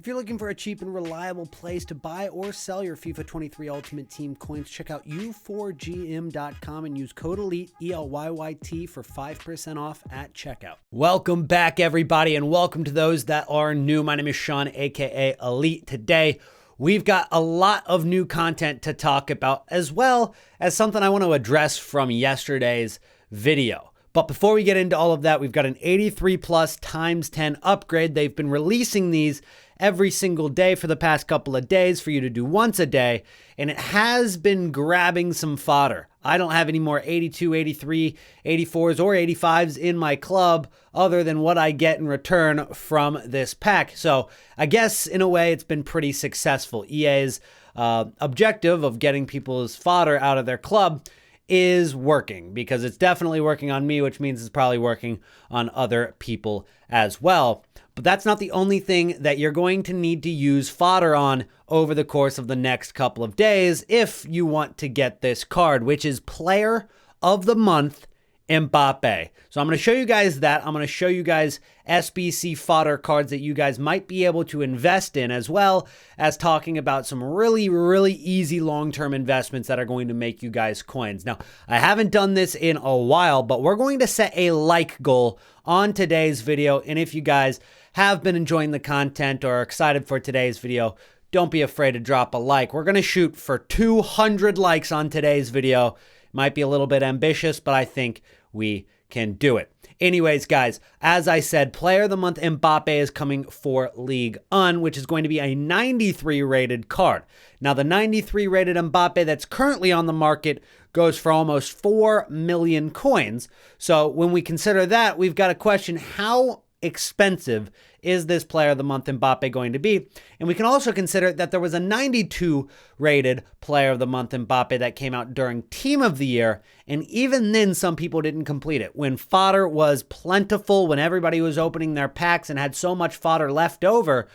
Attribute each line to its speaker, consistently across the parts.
Speaker 1: If you're looking for a cheap and reliable place to buy or sell your FIFA 23 Ultimate Team coins, check out u4gm.com and use code ELITE, E-L-Y-Y-T, for 5% off at checkout. Welcome back, everybody, and welcome to those that are new. My name is Sean, aka Elite. Today, we've got a lot of new content to talk about, as well as something I want to address from yesterday's video. But before we get into all of that, we've got an 83 plus times 10 upgrade. They've been releasing these every single day for the past couple of days for you to do once a day, and it has been grabbing some fodder. I don't have any more 82, 83, 84s, or 85s in my club other than what I get in return from this pack. So I guess in a way it's been pretty successful. EA's objective of getting people's fodder out of their club is working, because it's definitely working on me, which means it's probably working on other people as well. But that's not the only thing that you're going to need to use fodder on over the course of the next couple of days if you want to get this card, which is Player of the Month Mbappe. So I'm going to show you guys that. I'm going to show you guys SBC Fodder cards that you guys might be able to invest in, as well as talking about some really, really easy long-term investments that are going to make you guys coins. Now, I haven't done this in a while, but we're going to set a like goal on today's video. And if you guys have been enjoying the content or are excited for today's video, don't be afraid to drop a like. We're going to shoot for 200 likes on today's video. Might be a little bit ambitious, but I think we can do it. Anyways, guys, as I said, Player of the Month Mbappe is coming for League One, which is going to be a 93 rated card. Now, the 93 rated Mbappe that's currently on the market goes for almost 4 million coins. So when we consider that, we've got to question, how expensive is this Player of the Month Mbappe going to be? And we can also consider that there was a 92 rated Player of the Month Mbappe that came out during Team of the Year, and even then some people didn't complete it. When fodder was plentiful, when everybody was opening their packs and had so much fodder left over,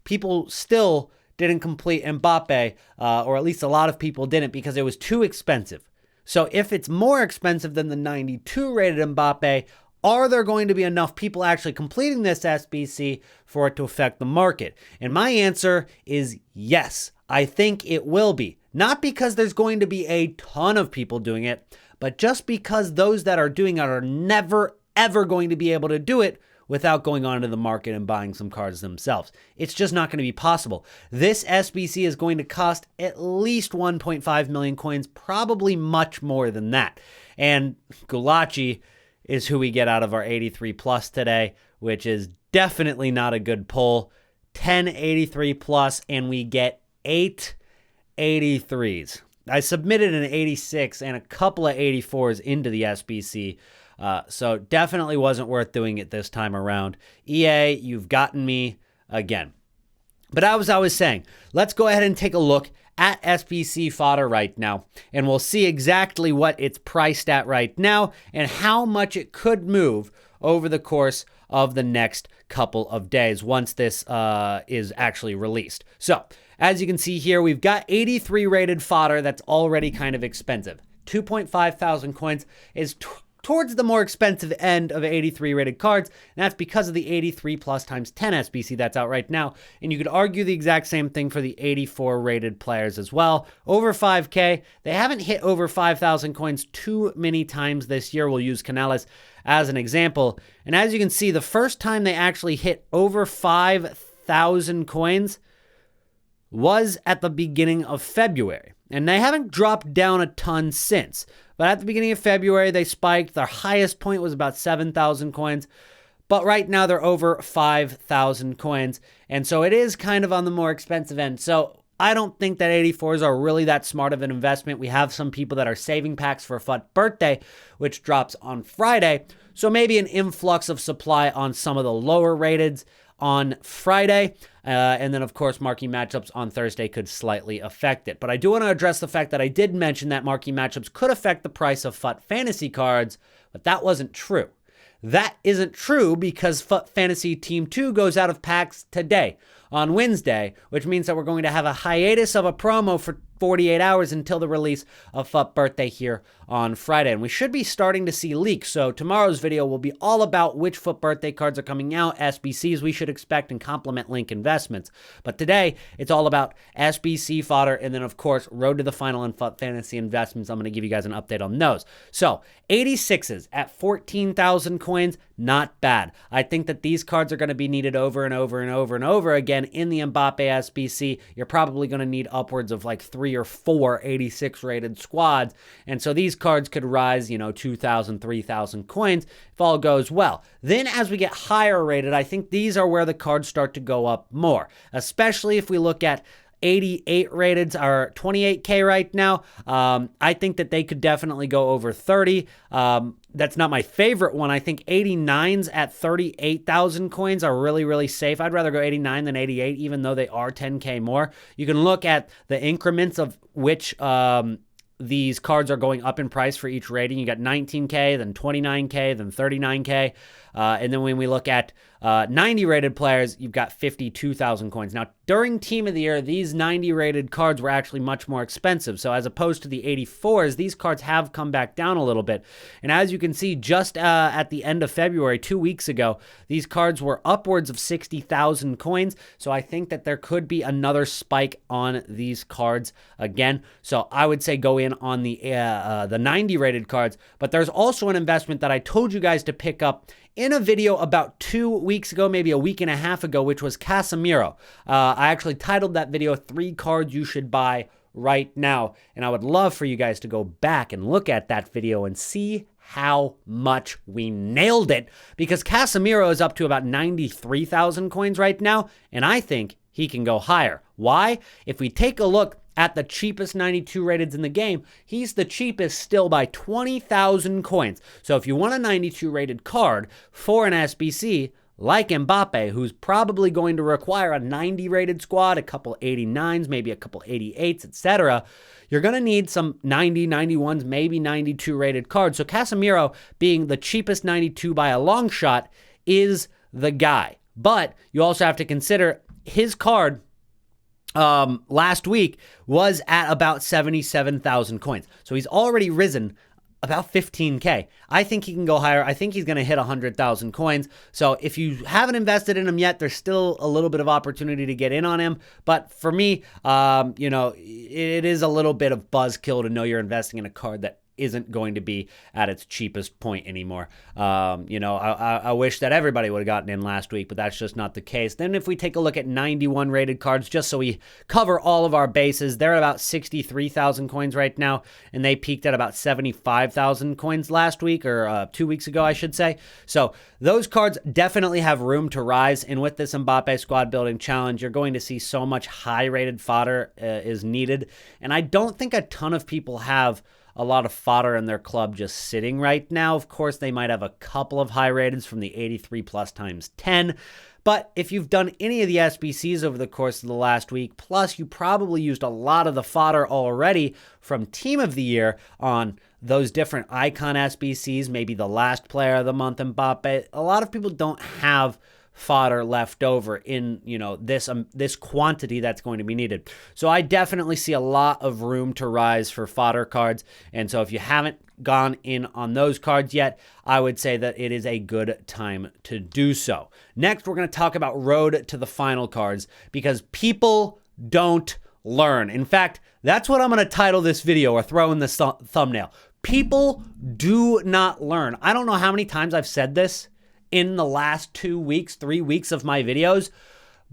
Speaker 1: people still didn't complete Mbappe, or at least a lot of people didn't, because it was too expensive. So if it's more expensive than the 92 rated Mbappe, are there going to be enough people actually completing this SBC for it to affect the market? And my answer is yes. I think it will be. Not because there's going to be a ton of people doing it, but just because those that are doing it are never, ever going to be able to do it without going onto the market and buying some cards themselves. It's just not going to be possible. This SBC is going to cost at least 1.5 million coins, probably much more than that. And Gulachi is who we get out of our 83 plus today, which is definitely not a good pull. 10 83 plus, and we get 8 83s. I submitted an 86 and a couple of 84s into the SBC, so definitely wasn't worth doing it this time around. EA, you've gotten me again. But as I was saying, let's go ahead and take a look at SBC Fodder right now, and we'll see exactly what it's priced at right now and how much it could move over the course of the next couple of days once this is actually released. So as you can see here, we've got 83 rated fodder that's already kind of expensive. 2.5 thousand coins is towards the more expensive end of 83 rated cards, and that's because of the 83 plus times 10 SBC that's out right now. And you could argue the exact same thing for the 84 rated players as well. Over 5K, they haven't hit over 5,000 coins too many times this year. We'll use Canales as an example. And as you can see, the first time they actually hit over 5,000 coins was at the beginning of February. And they haven't dropped down a ton since. But at the beginning of February, they spiked. Their highest point was about 7,000 coins. But right now, they're over 5,000 coins. And so it is kind of on the more expensive end. So I don't think that 84s are really that smart of an investment. We have some people that are saving packs for FUD birthday, which drops on Friday. So maybe an influx of supply on some of the lower rateds on Friday. And then, of course, marquee matchups on Thursday could slightly affect it. But I do want to address the fact that I did mention that marquee matchups could affect the price of FUD Fantasy cards, but that wasn't true. That isn't true because FUD Fantasy Team 2 goes out of packs today on Wednesday, which means that we're going to have a hiatus of a promo for 48 hours until the release of FUD Birthday here on Friday. And we should be starting to see leaks. So tomorrow's video will be all about which FUD Birthday cards are coming out, SBCs we should expect, and complement link investments. But today, it's all about SBC Fodder, and then, of course, Road to the Final and FUD Fantasy investments. I'm going to give you guys an update on those. So 86s at 14,000 coins, not bad. I think that these cards are going to be needed over and over and over and over again in the Mbappe SBC. You're probably going to need upwards of like 3 or 4 86 rated squads. And so these cards could rise, 2,000, 3,000 coins if all goes well. Then as we get higher rated, I think these are where the cards start to go up more, especially if we look at 88 rated are 28K right now. I think that they could definitely go over 30. That's not my favorite one. I think 89s at 38,000 coins are really, really safe. I'd rather go 89 than 88, even though they are 10K more. You can look at the increments of which these cards are going up in price for each rating. You got 19K, then 29K, then 39K. And then when we look at 90 rated players, you've got 52,000 coins. Now, during Team of the Year, these 90 rated cards were actually much more expensive. So as opposed to the 84s, these cards have come back down a little bit. And as you can see, just at the end of February, 2 weeks ago, these cards were upwards of 60,000 coins. So I think that there could be another spike on these cards again. So I would say go in on the 90 rated cards. But there's also an investment that I told you guys to pick up in a video about 2 weeks ago, maybe a week and a half ago, which was Casemiro. I actually titled that video, 3 cards you should buy right now. And I would love for you guys to go back and look at that video and see how much we nailed it, because Casemiro is up to about 93,000 coins right now, and I think he can go higher. Why? If we take a look at the cheapest 92 rated in the game, he's the cheapest still by 20,000 coins. So if you want a 92 rated card for an SBC like Mbappe, who's probably going to require a 90 rated squad, a couple 89s, maybe a couple 88s, etc., you're going to need some 90, 91s, maybe 92 rated cards. So Casemiro, being the cheapest 92 by a long shot, is the guy. But you also have to consider his card last week was at about 77,000 coins. So he's already risen about 15K. I think he can go higher. I think he's going to hit 100,000 coins. So if you haven't invested in him yet, there's still a little bit of opportunity to get in on him. But for me, it is a little bit of buzzkill to know you're investing in a card that isn't going to be at its cheapest point anymore. I wish that everybody would have gotten in last week, but that's just not the case. Then if we take a look at 91 rated cards, just so we cover all of our bases, they're at about 63,000 coins right now, and they peaked at about 75,000 coins last week, or 2 weeks ago, I should say. So those cards definitely have room to rise, and with this Mbappe squad building challenge, you're going to see so much high-rated fodder is needed, and I don't think a ton of people have a lot of fodder in their club just sitting right now. Of course, they might have a couple of high rateds from the 83 plus times 10. But if you've done any of the SBCs over the course of the last week, plus you probably used a lot of the fodder already from Team of the Year on those different icon SBCs, maybe the last player of the month, Mbappe, a lot of people don't have fodder left over in this quantity that's going to be needed. So I definitely see a lot of room to rise for fodder cards, and so if you haven't gone in on those cards yet, I would say that it is a good time to do so. Next, we're going to talk about Road to the Final cards, because people don't learn. In fact, that's what I'm going to title this video, or throw in the thumbnail. People do not learn. I don't know how many times I've said this in the last 2 weeks, 3 weeks of my videos,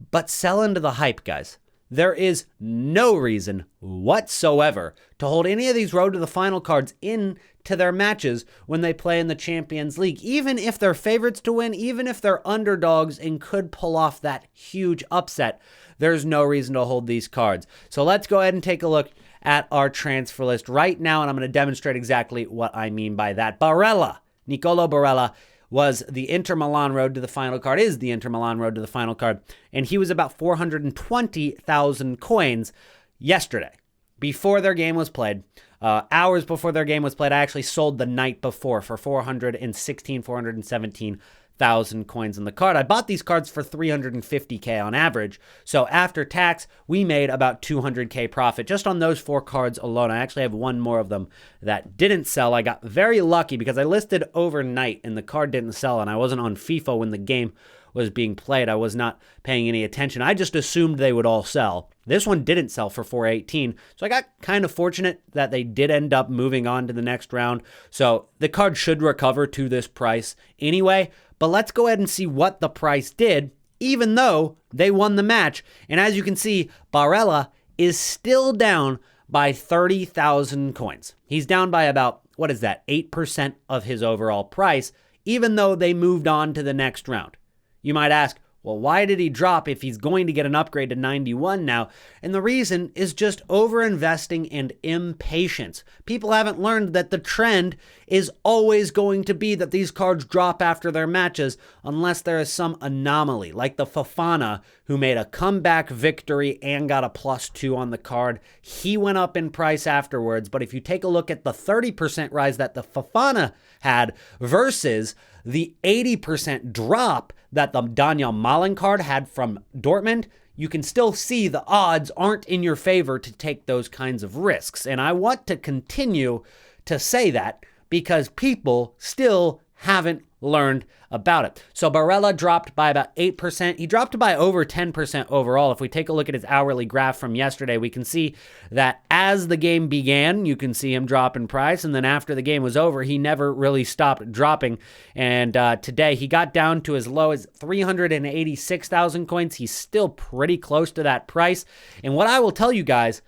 Speaker 1: but sell into the hype, guys. There is no reason whatsoever to hold any of these Road to the Final cards into their matches when they play in the Champions League, even if they're favorites to win, even if they're underdogs and could pull off that huge upset. There's no reason to hold these cards. So let's go ahead and take a look at our transfer list right now, and I'm going to demonstrate exactly what I mean by that. Nicolo Barella was the Inter Milan Road to the Final card, is the Inter Milan Road to the Final card, and he was about 420,000 coins yesterday, before their game was played. Hours before their game was played, I actually sold the night before for 417,000 thousand coins in the card. I bought these cards for 350K on average. So after tax, we made about 200K profit just on those 4 cards alone. I actually have one more of them that didn't sell. I got very lucky because I listed overnight and the card didn't sell, and I wasn't on FIFA when the game was being played. I was not paying any attention. I just assumed they would all sell. This one didn't sell for 418, so I got kind of fortunate that they did end up moving on to the next round. So the card should recover to this price anyway, but let's go ahead and see what the price did, even though they won the match. And as you can see, Barella is still down by 30,000 coins. He's down by about, 8% of his overall price, even though they moved on to the next round. You might ask, well, why did he drop if he's going to get an upgrade to 91 now? And the reason is just over-investing and impatience. People haven't learned that the trend is always going to be that these cards drop after their matches unless there is some anomaly, like the Fofana, who made a comeback victory and got a +2 on the card. He went up in price afterwards, but if you take a look at the 30% rise that the Fofana had versus the 80% drop that the Daniel Malen card had from Dortmund, you can still see the odds aren't in your favor to take those kinds of risks. And I want to continue to say that because people still haven't learned about it. So Barella dropped by about 8%. He dropped by over 10% overall. If we take a look at his hourly graph from yesterday, we can see that as the game began, you can see him drop in price. And then after the game was over, he never really stopped dropping. And today he got down to as low as 386,000 coins. He's still pretty close to that price. And what I will tell you guys,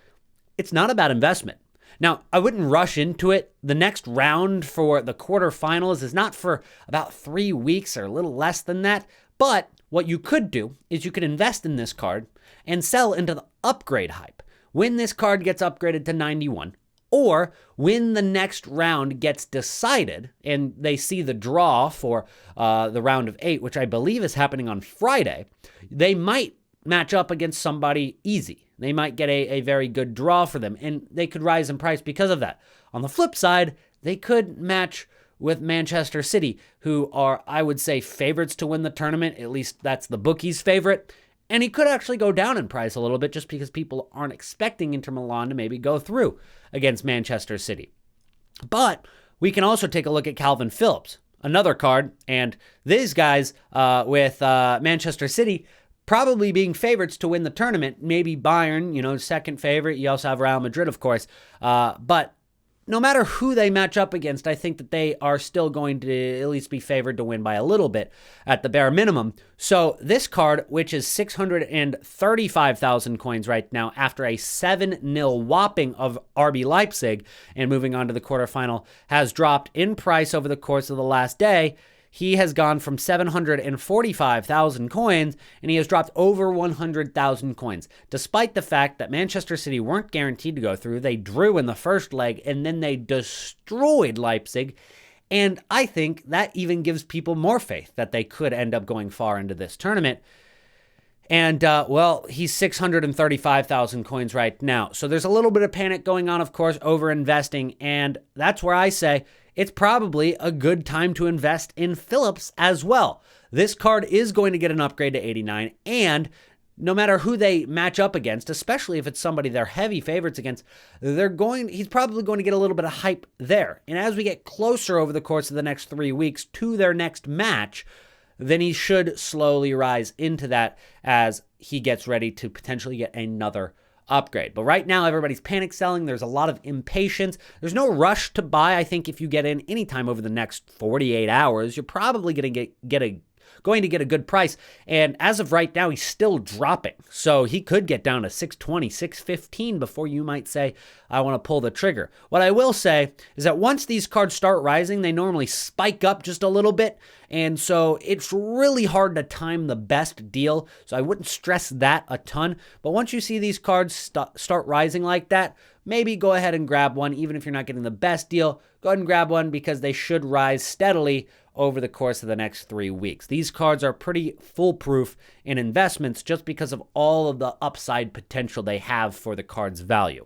Speaker 1: it's not about investment. Now, I wouldn't rush into it. The next round for the quarterfinals is not for about 3 weeks or a little less than that. But what you could do is you could invest in this card and sell into the upgrade hype. When this card gets upgraded to 91, or when the next round gets decided and they see the draw for the round of 8, which I believe is happening on Friday, they might match up against somebody easy. They might get a very good draw for them, and they could rise in price because of that. On the flip side, they could match with Manchester City, who are, I would say, favorites to win the tournament. At least that's the bookie's favorite. And he could actually go down in price a little bit just because people aren't expecting Inter Milan to maybe go through against Manchester City. But we can also take a look at Calvin Phillips, another card, and these guys with Manchester City probably being favorites to win the tournament. Maybe Bayern, second favorite. You also have Real Madrid, of course. But no matter who they match up against, I think that they are still going to at least be favored to win by a little bit at the bare minimum. So this card, which is 635,000 coins right now after a 7-0 whopping of RB Leipzig and moving on to the quarterfinal, has dropped in price over the course of the last day. He has gone from 745,000 coins, and he has dropped over 100,000 coins. Despite the fact that Manchester City weren't guaranteed to go through, they drew in the first leg, and then they destroyed Leipzig. And I think that even gives people more faith that they could end up going far into this tournament. And, he's 635,000 coins right now. So there's a little bit of panic going on, of course, over investing. And that's where I say it's probably a good time to invest in Phillips as well. This card is going to get an upgrade to 89. And no matter who they match up against, especially if it's somebody they're heavy favorites against, he's probably going to get a little bit of hype there. And as we get closer over the course of the next 3 weeks to their next match, then he should slowly rise into that as he gets ready to potentially get another upgrade. But right now, everybody's panic selling. There's a lot of impatience. There's no rush to buy. I think if you get in anytime over the next 48 hours, you're probably going to get a good price. And as of right now, he's still dropping. So he could get down to 620, 615 before you might say, I want to pull the trigger. What I will say is that once these cards start rising, they normally spike up just a little bit. And so it's really hard to time the best deal. So I wouldn't stress that a ton. But once you see these cards start rising like that, maybe go ahead and grab one. Even if you're not getting the best deal, go ahead and grab one because they should rise steadily over the course of the next 3 weeks. These cards are pretty foolproof in investments just because of all of the upside potential they have for the card's value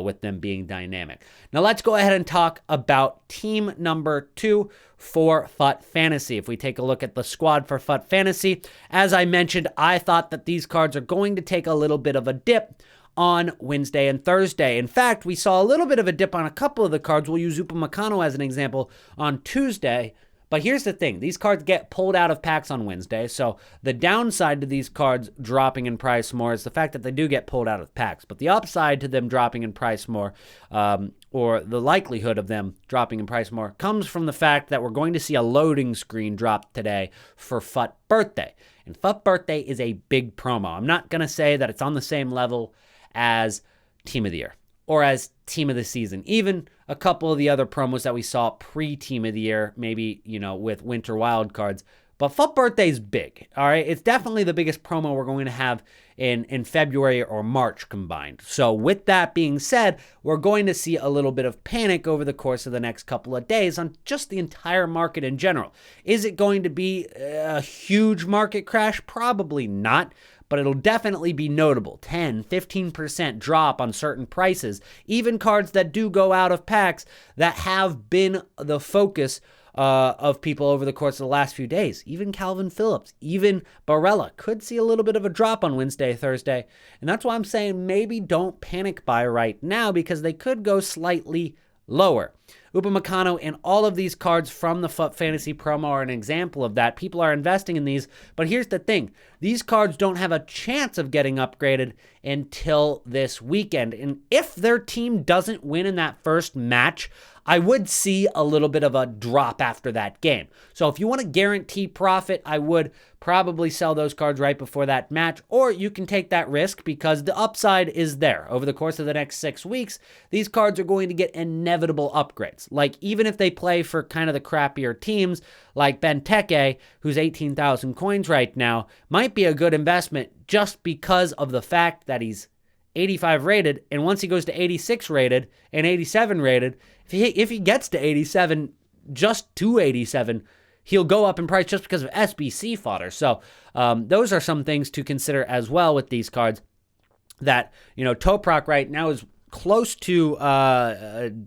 Speaker 1: with them being dynamic. Now let's go ahead and talk about team number 2 for FUT Fantasy. If we take a look at the squad for FUT Fantasy, as I mentioned, I thought that these cards are going to take a little bit of a dip on Wednesday and Thursday. In fact, we saw a little bit of a dip on a couple of the cards. We'll use Upamecano as an example on Tuesday. But here's the thing. These cards get pulled out of packs on Wednesday. So the downside to these cards dropping in price more is the fact that they do get pulled out of packs. But the upside to them dropping in price more, or the likelihood of them dropping in price more, comes from the fact that we're going to see a loading screen drop today for FUT Birthday. And FUT Birthday is a big promo. I'm not going to say that it's on the same level as Team of the Year or as Team of the Season. Even a couple of the other promos that we saw pre-Team of the Year, maybe, with Winter Wild Cards. But FUT Birthday is big, all right? It's definitely the biggest promo we're going to have in February or March combined. So with that being said, we're going to see a little bit of panic over the course of the next couple of days on just the entire market in general. Is it going to be a huge market crash? Probably not. But it'll definitely be notable. 10, 15% drop on certain prices. Even cards that do go out of packs that have been the focus of people over the course of the last few days. Even Calvin Phillips, even Barella could see a little bit of a drop on Wednesday, Thursday. And that's why I'm saying maybe don't panic buy right now because they could go slightly lower. Upamecano and all of these cards from the FUT Fantasy promo are an example of that. People are investing in these, but here's the thing. These cards don't have a chance of getting upgraded until this weekend. And if their team doesn't win in that first match, I would see a little bit of a drop after that game. So if you want to guarantee profit, I would probably sell those cards right before that match, or you can take that risk because the upside is there. Over the course of the next 6 weeks, these cards are going to get inevitable upgrades. Like even if they play for kind of the crappier teams like Benteke, who's 18,000 coins right now, might be a good investment just because of the fact that he's 85 rated, and once he goes to 86 rated and 87 rated, if he gets to 87, just to 87, he'll go up in price just because of SBC Fodder. So those are some things to consider as well with these cards. That, Toprak right now is close to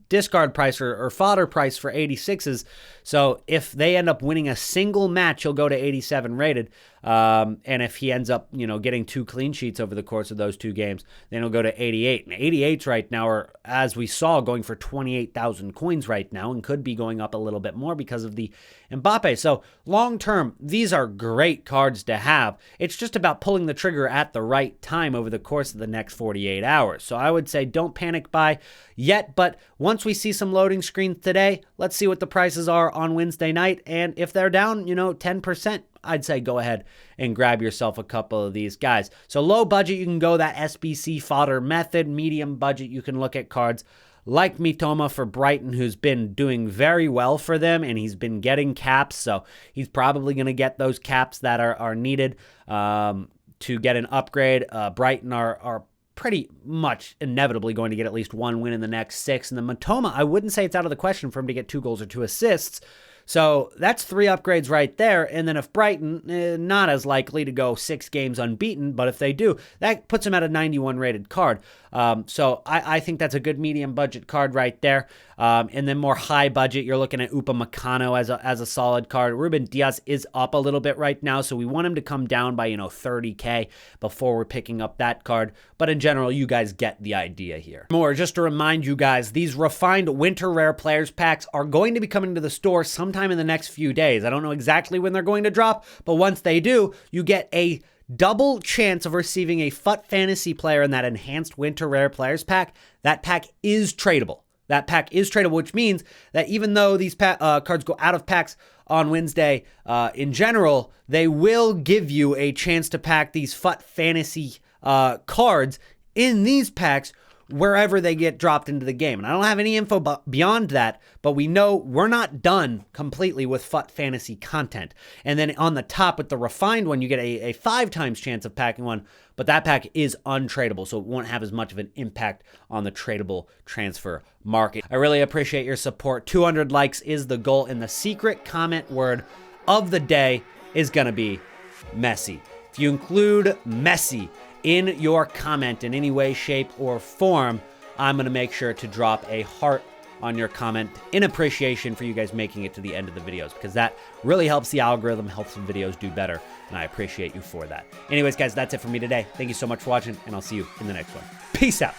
Speaker 1: discard price or fodder price for 86s. So if they end up winning a single match, he'll go to 87 rated. And if he ends up, getting 2 clean sheets over the course of those 2 games, then he'll go to 88. And 88s right now are, as we saw, going for 28,000 coins right now and could be going up a little bit more because of the Mbappe. So long term, these are great cards to have. It's just about pulling the trigger at the right time over the course of the next 48 hours. So I would say don't panic buy yet, but once we see some loading screens today, let's see what the prices are on Wednesday night. And if they're down, 10%, I'd say go ahead and grab yourself a couple of these guys. So low budget, you can go that SBC Fodder method. Medium budget, you can look at cards like Mitoma for Brighton, who's been doing very well for them, and he's been getting caps, so he's probably going to get those caps that are needed to get an upgrade. Brighton are pretty much inevitably going to get at least 1 win in the next 6. And the Mitoma, I wouldn't say it's out of the question for him to get 2 goals or 2 assists. So that's 3 upgrades right there. And then if Brighton, not as likely to go 6 games unbeaten, but if they do, that puts them at a 91 rated card. So I think that's a good medium budget card right there. And then more high budget, you're looking at Upamecano as a solid card. Ruben Diaz is up a little bit right now, so we want him to come down by 30K before we're picking up that card. But in general, you guys get the idea here. More, just to remind you guys, these refined Winter Rare Players Packs are going to be coming to the store sometime in the next few days. I don't know exactly when they're going to drop, but once they do, you get a double chance of receiving a FUT Fantasy player in that enhanced Winter Rare Players Pack. That pack is tradable. That pack is tradable, which means that even though these cards go out of packs on Wednesday, in general, they will give you a chance to pack these FUT Fantasy cards in these packs wherever they get dropped into the game. And I don't have any info beyond that, but we know we're not done completely with FUT Fantasy content. And then on the top with the refined one, you get a 5 times chance of packing one, but that pack is untradeable, so it won't have as much of an impact on the tradable transfer market. I really appreciate your support. 200 likes is the goal, and the secret comment word of the day is gonna be Messi. If you include Messi in your comment in any way, shape, or form, I'm going to make sure to drop a heart on your comment in appreciation for you guys making it to the end of the videos, because that really helps the algorithm, helps the videos do better, and I appreciate you for that. Anyways, guys, that's it for me today. Thank you so much for watching, and I'll see you in the next one. Peace out.